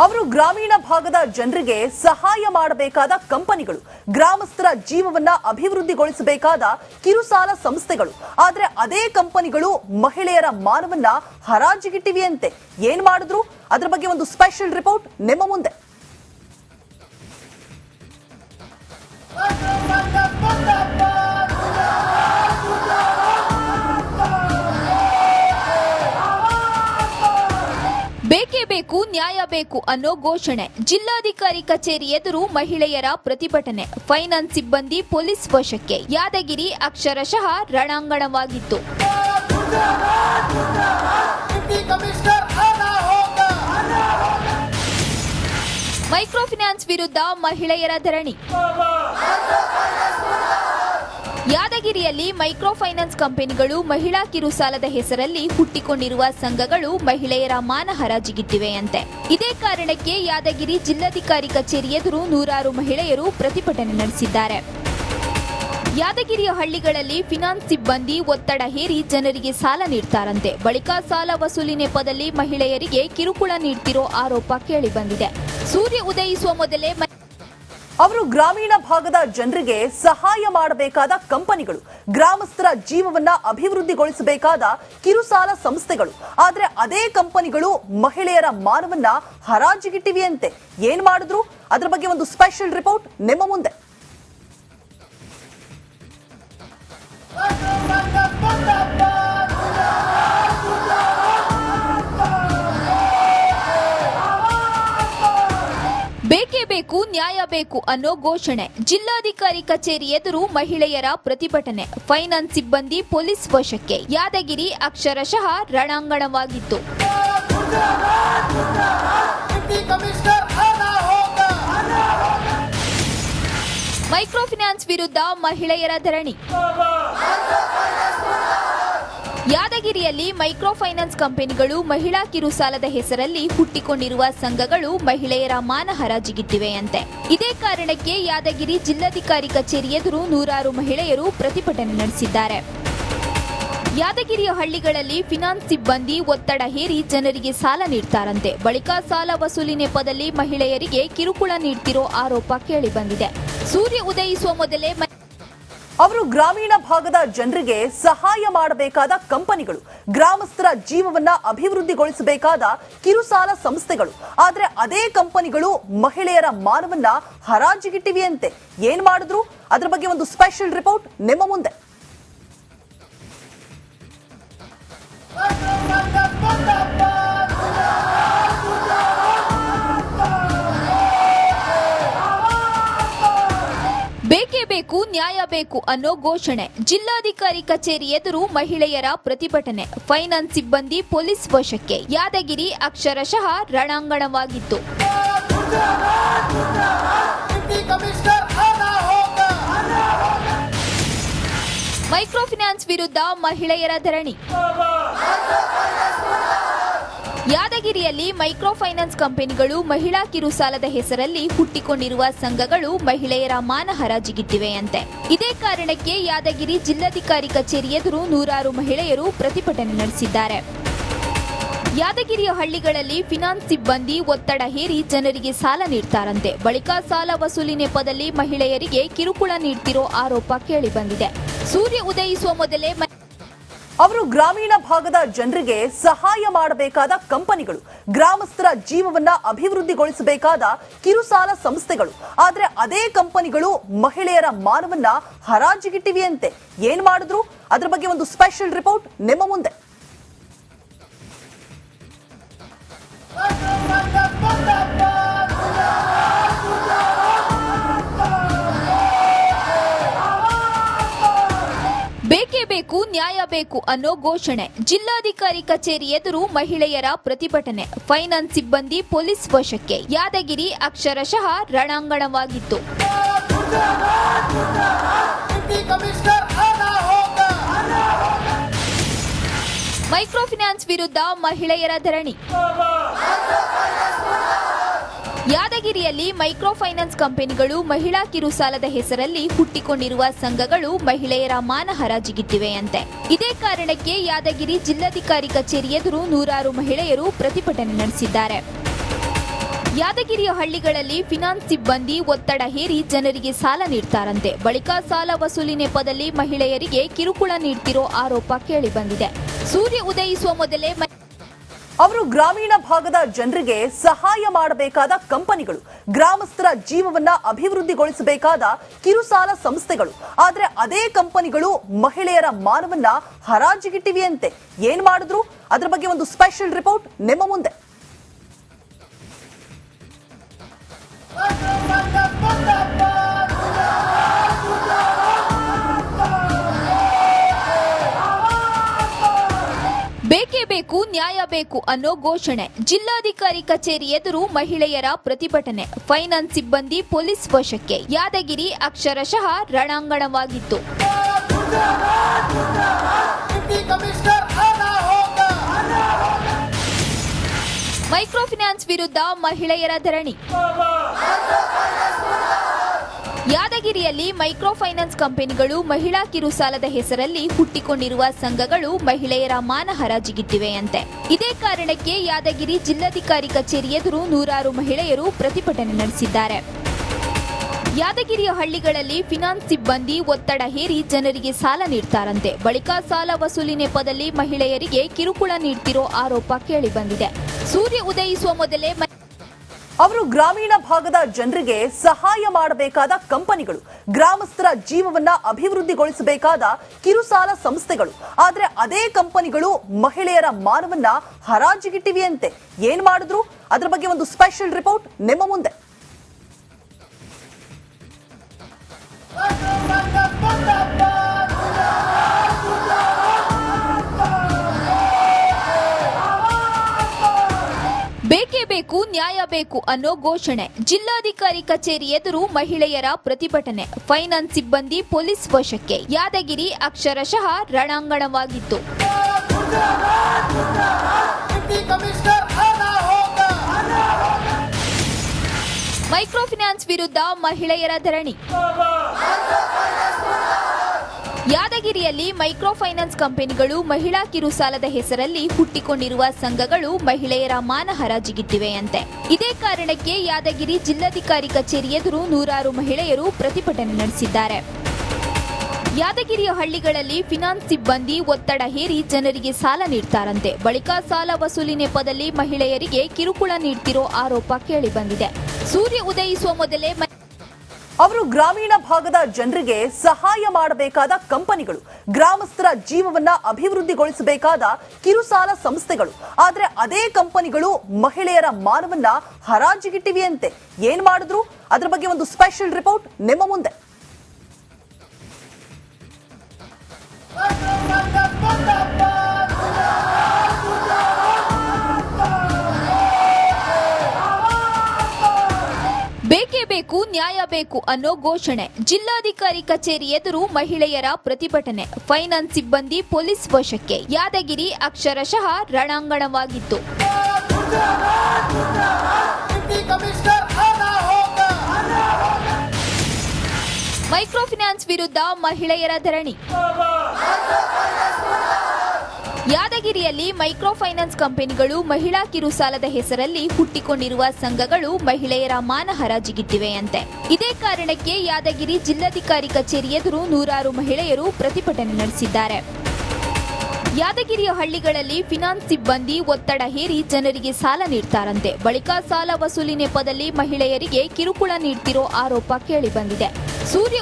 ಅವರು ಗ್ರಾಮೀಣ ಭಾಗದ ಜನರಿಗೆ ಸಹಾಯ ಮಾಡಬೇಕಾದ ಕಂಪನಿಗಳು, ಗ್ರಾಮಸ್ಥರ ಜೀವವನ್ನ ಅಭಿವೃದ್ಧಿಗೊಳಿಸಬೇಕಾದ ಕಿರುಸಾಲ ಸಂಸ್ಥೆಗಳು. ಆದ್ರೆ ಅದೇ ಕಂಪನಿಗಳು ಮಹಿಳೆಯರ ಮಾನವನ್ನ ಹರಾಜಿಗಿಟ್ಟಿವೆಯಂತೆ. ಏನ್ ಮಾಡಿದ್ರು? ಅದರ ಬಗ್ಗೆ ಒಂದು ಸ್ಪೆಷಲ್ ರಿಪೋರ್ಟ್ ನಿಮ್ಮ ಮುಂದೆ. ಬೇಕೇ ಬೇಕು, ನ್ಯಾಯ ಬೇಕು ಅನ್ನೋ ಘೋಷಣೆ. ಜಿಲ್ಲಾಧಿಕಾರಿ ಕಚೇರಿ ಎದುರು ಮಹಿಳೆಯರ ಪ್ರತಿಭಟನೆ. ಫೈನಾನ್ಸ್ ಸಿಬ್ಬಂದಿ ಪೊಲೀಸ್ ವಶಕ್ಕೆ. ಯಾದಗಿರಿ ಅಕ್ಷರಶಃ ರಣಾಂಗಣವಾಗಿತ್ತು. ಮೈಕ್ರೋ ಫೈನಾನ್ಸ್ ವಿರುದ್ಧ ಮಹಿಳೆಯರ ಧರಣಿ. ಯಾದಗಿರಿಯಲ್ಲಿ ಮೈಕ್ರೋ ಫೈನಾನ್ಸ್ ಕಂಪನಿಗಳು ಮಹಿಳಾ ಕಿರುಸಾಲದ ಹೆಸರಲ್ಲಿ ಹುಟ್ಟಿಕೊಂಡಿರುವ ಸಂಘಗಳು ಮಹಿಳೆಯರ ಮಾನ ಹರಾಜಿಗಿಟ್ಟಿವೆಯಂತೆ. ಇದೇ ಕಾರಣಕ್ಕೆ ಯಾದಗಿರಿ ಜಿಲ್ಲಾಧಿಕಾರಿ ಕಚೇರಿ ಎದುರು ನೂರಾರು ಮಹಿಳೆಯರು ಪ್ರತಿಭಟನೆ ನಡೆಸಿದ್ದಾರೆ. ಯಾದಗಿರಿಯ ಹಳ್ಳಿಗಳಲ್ಲಿ ಫೈನಾನ್ಸ್ ಸಿಬ್ಬಂದಿ ಒತ್ತಡ ಹೇರಿ ಜನರಿಗೆ ಸಾಲ ನೀಡ್ತಾರಂತೆ. ಬಳಿಕ ಸಾಲ ವಸೂಲಿ ನೆಪದಲ್ಲಿ ಮಹಿಳೆಯರಿಗೆ ಕಿರುಕುಳ ನೀಡ್ತಿರೋ ಆರೋಪ ಕೇಳಿಬಂದಿದೆ. ಸೂರ್ಯ ಉದಯಿಸುವ ಮೊದಲೇ ಅವರು ಗ್ರಾಮೀಣ ಭಾಗದ ಜನರಿಗೆ ಸಹಾಯ ಮಾಡಬೇಕಾದ ಕಂಪನಿಗಳು, ಗ್ರಾಮಸ್ಥರ ಜೀವವನ್ನ ಅಭಿವೃದ್ಧಿಗೊಳಿಸಬೇಕಾದ ಕಿರುಸಾಲ ಸಂಸ್ಥೆಗಳು. ಆದ್ರೆ ಅದೇ ಕಂಪನಿಗಳು ಮಹಿಳೆಯರ ಮಾನವನ್ನ ಹರಾಜಿಗಿಟ್ಟಿವೆಯಂತೆ. ಏನ್ ಮಾಡಿದ್ರು? ಅದರ ಬಗ್ಗೆ ಒಂದು ಸ್ಪೆಷಲ್ ರಿಪೋರ್ಟ್ ನಿಮ್ಮ ಮುಂದೆ. ಬೇಕೇ ಬೇಕು, ನ್ಯಾಯ ಬೇಕು ಅನ್ನೋ ಘೋಷಣೆ. ಜಿಲ್ಲಾಧಿಕಾರಿ ಕಚೇರಿ ಎದುರು ಮಹಿಳೆಯರ ಪ್ರತಿಭಟನೆ. ಫೈನಾನ್ಸ್ ಸಿಬ್ಬಂದಿ ಪೊಲೀಸ್ ವಶಕ್ಕೆ. ಯಾದಗಿರಿ ಅಕ್ಷರಶಃ ರಣಾಂಗಣವಾಗಿತ್ತು. ಮೈಕ್ರೋ ಫೈನಾನ್ಸ್ ವಿರುದ್ಧ ಮಹಿಳೆಯರ ಧರಣಿ. ಯಾದಗಿರಿಯಲ್ಲಿ ಮೈಕ್ರೋ ಫೈನಾನ್ಸ್ ಕಂಪನಿಗಳು ಮಹಿಳಾ ಕಿರುಸಾಲದ ಹೆಸರಲ್ಲಿ ಹುಟ್ಟಿಕೊಂಡಿರುವ ಸಂಘಗಳು ಮಹಿಳೆಯರ ಮಾನ ಹರಾಜಿಗಿಟ್ಟಿವೆಯಂತೆ. ಇದೇ ಕಾರಣಕ್ಕೆ ಯಾದಗಿರಿ ಜಿಲ್ಲಾಧಿಕಾರಿ ಕಚೇರಿ ಎದುರು ನೂರಾರು ಮಹಿಳೆಯರು ಪ್ರತಿಭಟನೆ ನಡೆಸಿದ್ದಾರೆ. ಯಾದಗಿರಿಯ ಹಳ್ಳಿಗಳಲ್ಲಿ ಫೈನಾನ್ಸ್ ಸಿಬ್ಬಂದಿ ಒತ್ತಡ ಹೇರಿ ಜನರಿಗೆ ಸಾಲ ನೀಡ್ತಾರಂತೆ. ಬಳಿಕ ಸಾಲ ವಸೂಲಿ ನೆಪದಲ್ಲಿ ಮಹಿಳೆಯರಿಗೆ ಕಿರುಕುಳ ನೀಡ್ತಿರೋ ಆರೋಪ ಕೇಳಿಬಂದಿದೆ. ಸೂರ್ಯ ಉದಯಿಸುವ ಮೊದಲೇ ಅವರು ಗ್ರಾಮೀಣ ಭಾಗದ ಜನರಿಗೆ ಸಹಾಯ ಮಾಡಬೇಕಾದ ಕಂಪನಿಗಳು, ಗ್ರಾಮಸ್ಥರ ಜೀವವನ್ನ ಅಭಿವೃದ್ಧಿಗೊಳಿಸಬೇಕಾದ ಕಿರುಸಾಲ ಸಂಸ್ಥೆಗಳು. ಆದ್ರೆ ಅದೇ ಕಂಪನಿಗಳು ಮಹಿಳೆಯರ ಮಾನವನ್ನ ಹರಾಜಿಗಿಟ್ಟಿವೆಯಂತೆ. ಏನ್ ಮಾಡಿದ್ರು? ಅದರ ಬಗ್ಗೆ ಒಂದು ಸ್ಪೆಷಲ್ ರಿಪೋರ್ಟ್ ನಿಮ್ಮ ಮುಂದೆ. ಬೇಕೇ ಬೇಕು, ನ್ಯಾಯ ಬೇಕು ಅನ್ನೋ ಘೋಷಣೆ. ಜಿಲ್ಲಾಧಿಕಾರಿ ಕಚೇರಿ ಎದುರು ಮಹಿಳೆಯರ ಪ್ರತಿಭಟನೆ. ಫೈನಾನ್ಸ್ ಸಿಬ್ಬಂದಿ ಪೊಲೀಸ್ ವಶಕ್ಕೆ. ಯಾದಗಿರಿ ಅಕ್ಷರಶಃ ರಣಾಂಗಣವಾಗಿತ್ತು. ಮೈಕ್ರೋ ಫೈನಾನ್ಸ್ ವಿರುದ್ಧ ಮಹಿಳೆಯರ ಧರಣಿ. ಯಾದಗಿರಿಯಲ್ಲಿ ಮೈಕ್ರೋ ಫೈನಾನ್ಸ್ ಕಂಪನಿಗಳು ಮಹಿಳಾ ಕಿರುಸಾಲದ ಹೆಸರಲ್ಲಿ ಹುಟ್ಟಿಕೊಂಡಿರುವ ಸಂಘಗಳು ಮಹಿಳೆಯರ ಮಾನ ಹರಾಜಿಗಿಟ್ಟಿವೆಯಂತೆ. ಇದೇ ಕಾರಣಕ್ಕೆ ಯಾದಗಿರಿ ಜಿಲ್ಲಾಧಿಕಾರಿ ಕಚೇರಿ ಎದುರು ನೂರಾರು ಮಹಿಳೆಯರು ಪ್ರತಿಭಟನೆ ನಡೆಸಿದ್ದಾರೆ. ಯಾದಗಿರಿಯ ಹಳ್ಳಿಗಳಲ್ಲಿ ಫೈನಾನ್ಸ್ ಸಿಬ್ಬಂದಿ ಒತ್ತಡ ಹೇರಿ ಜನರಿಗೆ ಸಾಲ ನೀಡ್ತಾರಂತೆ. ಬಳಿಕ ಸಾಲ ವಸೂಲಿ ನೆಪದಲ್ಲಿ ಮಹಿಳೆಯರಿಗೆ ಕಿರುಕುಳ ನೀಡ್ತಿರೋ ಆರೋಪ ಕೇಳಿಬಂದಿದೆ. ಸೂರ್ಯ ಉದಯಿಸುವ ಮೊದಲೇ ಅವರು ಗ್ರಾಮೀಣ ಭಾಗದ ಜನರಿಗೆ ಸಹಾಯ ಮಾಡಬೇಕಾದ ಕಂಪನಿಗಳು, ಗ್ರಾಮಸ್ಥರ ಜೀವವನ್ನ ಅಭಿವೃದ್ಧಿಗೊಳಿಸಬೇಕಾದ ಕಿರುಸಾಲ ಸಂಸ್ಥೆಗಳು. ಆದ್ರೆ ಅದೇ ಕಂಪನಿಗಳು ಮಹಿಳೆಯರ ಮಾನವನ್ನ ಹರಾಜಿಗಿಟ್ಟಿವೆಯಂತೆ. ಏನ್ ಮಾಡಿದ್ರು? ಅದರ ಬಗ್ಗೆ ಒಂದು ಸ್ಪೆಷಲ್ ರಿಪೋರ್ಟ್ ನಿಮ್ಮ ಮುಂದೆ. ಬೇಕೇ ಬೇಕು, ನ್ಯಾಯ ಬೇಕು ಅನ್ನೋ ಘೋಷಣೆ. ಜಿಲ್ಲಾಧಿಕಾರಿ ಕಚೇರಿ ಎದುರು ಮಹಿಳೆಯರ ಪ್ರತಿಭಟನೆ. ಫೈನಾನ್ಸ್ ಸಿಬ್ಬಂದಿ ಪೊಲೀಸ್ ವಶಕ್ಕೆ. ಯಾದಗಿರಿ ಅಕ್ಷರಶಃ ರಣಾಂಗಣವಾಗಿತ್ತು. ಮೈಕ್ರೋ ಫೈನಾನ್ಸ್ ವಿರುದ್ಧ ಮಹಿಳೆಯರ ಧರಣಿ. ಯಾದಗಿರಿಯಲ್ಲಿ ಮೈಕ್ರೋ ಫೈನಾನ್ಸ್ ಕಂಪನಿಗಳು ಮಹಿಳಾ ಕಿರುಸಾಲದ ಹೆಸರಲ್ಲಿ ಹುಟ್ಟಿಕೊಂಡಿರುವ ಸಂಘಗಳು ಮಹಿಳೆಯರ ಮಾನ ಹರಾಜಿಗಿಟ್ಟಿವೆಯಂತೆ. ಇದೇ ಕಾರಣಕ್ಕೆ ಯಾದಗಿರಿ ಜಿಲ್ಲಾಧಿಕಾರಿ ಕಚೇರಿ ಎದುರು ನೂರಾರು ಮಹಿಳೆಯರು ಪ್ರತಿಭಟನೆ ನಡೆಸಿದ್ದಾರೆ. ಯಾದಗಿರಿಯ ಹಳ್ಳಿಗಳಲ್ಲಿ ಫಿನಾನ್ಸ್ ಸಿಬ್ಬಂದಿ ಒತ್ತಡ ಹೇರಿ ಜನರಿಗೆ ಸಾಲ ನೀಡ್ತಾರಂತೆ. ಬಳಿಕ ಸಾಲ ವಸೂಲಿ ನೆಪದಲ್ಲಿ ಮಹಿಳೆಯರಿಗೆ ಕಿರುಕುಳ ನೀಡ್ತಿರೋ ಆರೋಪ ಕೇಳಿಬಂದಿದೆ. ಸೂರ್ಯ ಉದಯಿಸುವ ಮೊದಲೇ ಅವರು ಗ್ರಾಮೀಣ ಭಾಗದ ಜನರಿಗೆ ಸಹಾಯ ಮಾಡಬೇಕಾದ ಕಂಪನಿಗಳು, ಗ್ರಾಮಸ್ಥರ ಜೀವವನ್ನ ಅಭಿವೃದ್ಧಿಗೊಳಿಸಬೇಕಾದ ಕಿರುಸಾಲ ಸಂಸ್ಥೆಗಳು. ಆದ್ರೆ ಅದೇ ಕಂಪನಿಗಳು ಮಹಿಳೆಯರ ಮಾನವನ್ನ ಹರಾಜಿಗಿಟ್ಟಿವೆಯಂತೆ. ಏನ್ ಮಾಡಿದ್ರು? ಅದರ ಬಗ್ಗೆ ಒಂದು ಸ್ಪೆಷಲ್ ರಿಪೋರ್ಟ್ ನಿಮ್ಮ ಮುಂದೆ. ಬೇಕೇ ಬೇಕು, ನ್ಯಾಯ ಬೇಕು ಅನ್ನೋ ಘೋಷಣೆ. ಜಿಲ್ಲಾಧಿಕಾರಿ ಕಚೇರಿ ಎದುರು ಮಹಿಳೆಯರ ಪ್ರತಿಭಟನೆ. ಫೈನಾನ್ಸ್ ಸಿಬ್ಬಂದಿ ಪೊಲೀಸ್ ವಶಕ್ಕೆ. ಯಾದಗಿರಿ ಅಕ್ಷರಶಃ ರಣಾಂಗಣವಾಗಿತ್ತು. ಮೈಕ್ರೋ ಫೈನಾನ್ಸ್ ವಿರುದ್ಧ ಮಹಿಳೆಯರ ಧರಣಿ. ಯಾದಗಿರಿಯಲ್ಲಿ ಮೈಕ್ರೋ ಫೈನಾನ್ಸ್ ಕಂಪನಿಗಳು ಮಹಿಳಾ ಕಿರುಸಾಲದ ಹೆಸರಲ್ಲಿ ಹುಟ್ಟಿಕೊಂಡಿರುವ ಸಂಘಗಳು ಮಹಿಳೆಯರ ಮಾನ ಹರಾಜಿಗಿಟ್ಟಿವೆಯಂತೆ. ಇದೇ ಕಾರಣಕ್ಕೆ ಯಾದಗಿರಿ ಜಿಲ್ಲಾಧಿಕಾರಿ ಕಚೇರಿ ಎದುರು ನೂರಾರು ಮಹಿಳೆಯರು ಪ್ರತಿಭಟನೆ ನಡೆಸಿದ್ದಾರೆ. ಯಾದಗಿರಿಯ ಹಳ್ಳಿಗಳಲ್ಲಿ ಫಿನಾನ್ಸ್ ಸಿಬ್ಬಂದಿ ಒತ್ತಡ ಹೇರಿ ಜನರಿಗೆ ಸಾಲ ನೀಡ್ತಾರಂತೆ. ಬಳಿಕ ಸಾಲ ವಸೂಲಿ ನೆಪದಲ್ಲಿ ಮಹಿಳೆಯರಿಗೆ ಕಿರುಕುಳ ನೀಡ್ತಿರೋ ಆರೋಪ ಕೇಳಿಬಂದಿದೆ. ಸೂರ್ಯ ಉದಯಿಸುವ ಮೊದಲೇ ಅವರು ಗ್ರಾಮೀಣ ಭಾಗದ ಜನರಿಗೆ ಸಹಾಯ ಮಾಡಬೇಕಾದ ಕಂಪನಿಗಳು, ಗ್ರಾಮಸ್ಥರ ಜೀವವನ್ನ ಅಭಿವೃದ್ಧಿಗೊಳಿಸಬೇಕಾದ ಕಿರುಸಾಲ ಸಂಸ್ಥೆಗಳು. ಆದ್ರೆ ಅದೇ ಕಂಪನಿಗಳು ಮಹಿಳೆಯರ ಮಾನವನ್ನ ಹರಾಜಿಗಿಟ್ಟಿವೆಯಂತೆ. ಏನ್ ಮಾಡಿದ್ರು? ಅದರ ಬಗ್ಗೆ ಒಂದು ಸ್ಪೆಷಲ್ ರಿಪೋರ್ಟ್ ನಿಮ್ಮ ಮುಂದೆ. ಬೇಕೇ ಬೇಕು, ನ್ಯಾಯ ಬೇಕು ಅನ್ನೋ ಘೋಷಣೆ. ಜಿಲ್ಲಾಧಿಕಾರಿ ಕಚೇರಿ ಎದುರು ಮಹಿಳೆಯರ ಪ್ರತಿಭಟನೆ. ಫೈನಾನ್ಸ್ ಸಿಬ್ಬಂದಿ ಪೊಲೀಸ್ ವಶಕ್ಕೆ. ಯಾದಗಿರಿ ಅಕ್ಷರಶಃ ರಣಾಂಗಣವಾಗಿತ್ತು. ಮೈಕ್ರೋ ಫೈನಾನ್ಸ್ ವಿರುದ್ಧ ಮಹಿಳೆಯರ ಧರಣಿ. ಯಾದಗಿರಿಯಲ್ಲಿ ಮೈಕ್ರೋ ಫೈನಾನ್ಸ್ ಕಂಪನಿಗಳು ಮಹಿಳಾ ಕಿರುಸಾಲದ ಹೆಸರಲ್ಲಿ ಹುಟ್ಟಿಕೊಂಡಿರುವ ಸಂಘಗಳು ಮಹಿಳೆಯರ ಮಾನ ಹರಾಜಿಗಿಟ್ಟಿವೆಯಂತೆ. ಇದೇ ಕಾರಣಕ್ಕೆ ಯಾದಗಿರಿ ಜಿಲ್ಲಾಧಿಕಾರಿ ಕಚೇರಿ ಎದುರು ನೂರಾರು ಮಹಿಳೆಯರು ಪ್ರತಿಭಟನೆ ನಡೆಸಿದ್ದಾರೆ. ಯಾದಗಿರಿಯ ಹಳ್ಳಿಗಳಲ್ಲಿ ಫಿನಾನ್ಸ್ ಸಿಬ್ಬಂದಿ ಒತ್ತಡ ಹೇರಿ ಜನರಿಗೆ ಸಾಲ ನೀಡ್ತಾರಂತೆ. ಬಳಿಕ ಸಾಲ ವಸೂಲಿ ನೆಪದಲ್ಲಿ ಮಹಿಳೆಯರಿಗೆ ಕಿರುಕುಳ ನೀಡ್ತಿರೋ ಆರೋಪ ಕೇಳಿಬಂದಿದೆ. ಸೂರ್ಯ ಉದಯಿಸುವ ಮೊದಲೇ ಅವರು ಗ್ರಾಮೀಣ ಭಾಗದ ಜನರಿಗೆ ಸಹಾಯ ಮಾಡಬೇಕಾದ ಕಂಪನಿಗಳು, ಗ್ರಾಮಸ್ಥರ ಜೀವವನ್ನ ಅಭಿವೃದ್ಧಿಗೊಳಿಸಬೇಕಾದ ಕಿರುಸಾಲ ಸಂಸ್ಥೆಗಳು. ಆದ್ರೆ ಅದೇ ಕಂಪನಿಗಳು ಮಹಿಳೆಯರ ಮಾನವನ್ನ ಹರಾಜಿಗಿಟ್ಟಿವೆಯಂತೆ. ಏನ್ ಮಾಡಿದ್ರು? ಅದರ ಬಗ್ಗೆ ಒಂದು ಸ್ಪೆಷಲ್ ರಿಪೋರ್ಟ್ ನಿಮ್ಮ ಮುಂದೆ. ಬೇಕೇ ಬೇಕು, ನ್ಯಾಯ ಬೇಕು ಅನ್ನೋ ಘೋಷಣೆ. ಜಿಲ್ಲಾಧಿಕಾರಿ ಕಚೇರಿ ಎದುರು ಮಹಿಳೆಯರ ಪ್ರತಿಭಟನೆ. ಫೈನಾನ್ಸ್ ಸಿಬ್ಬಂದಿ ಪೊಲೀಸ್ ವಶಕ್ಕೆ. ಯಾದಗಿರಿ ಅಕ್ಷರಶಃ ರಣಾಂಗಣವಾಗಿತ್ತು. ಮೈಕ್ರೋ ಫೈನಾನ್ಸ್ ವಿರುದ್ಧ ಮಹಿಳೆಯರ ಧರಣಿ. ಯಾದಗಿರಿಯಲ್ಲಿ ಮೈಕ್ರೋ ಫೈನಾನ್ಸ್ ಕಂಪನಿಗಳು ಮಹಿಳಾ ಕಿರುಸಾಲದ ಹೆಸರಲ್ಲಿ ಹುಟ್ಟಿಕೊಂಡಿರುವ ಸಂಘಗಳು ಮಹಿಳೆಯರ ಮಾನ ಹರಾಜಿಗಿಟ್ಟಿವೆಯಂತೆ. ಇದೇ ಕಾರಣಕ್ಕೆ ಯಾದಗಿರಿ ಜಿಲ್ಲಾಧಿಕಾರಿ ಕಚೇರಿ ಎದುರು ನೂರಾರು ಮಹಿಳೆಯರು ಪ್ರತಿಭಟನೆ ನಡೆಸಿದ್ದಾರೆ. ಯಾದಗಿರಿಯ ಹಳ್ಳಿಗಳಲ್ಲಿ ಫಿನಾನ್ಸ್ ಸಿಬ್ಬಂದಿ ಒತ್ತಡ ಹೇರಿ ಜನರಿಗೆ ಸಾಲ ನೀಡ್ತಾರಂತೆ. ಬಳಿಕ ಸಾಲ ವಸೂಲಿ ನೆಪದಲ್ಲಿ ಮಹಿಳೆಯರಿಗೆ ಕಿರುಕುಳ ನೀಡ್ತಿರೋ ಆರೋಪ ಕೇಳಿಬಂದಿದೆ. ಸೂರ್ಯ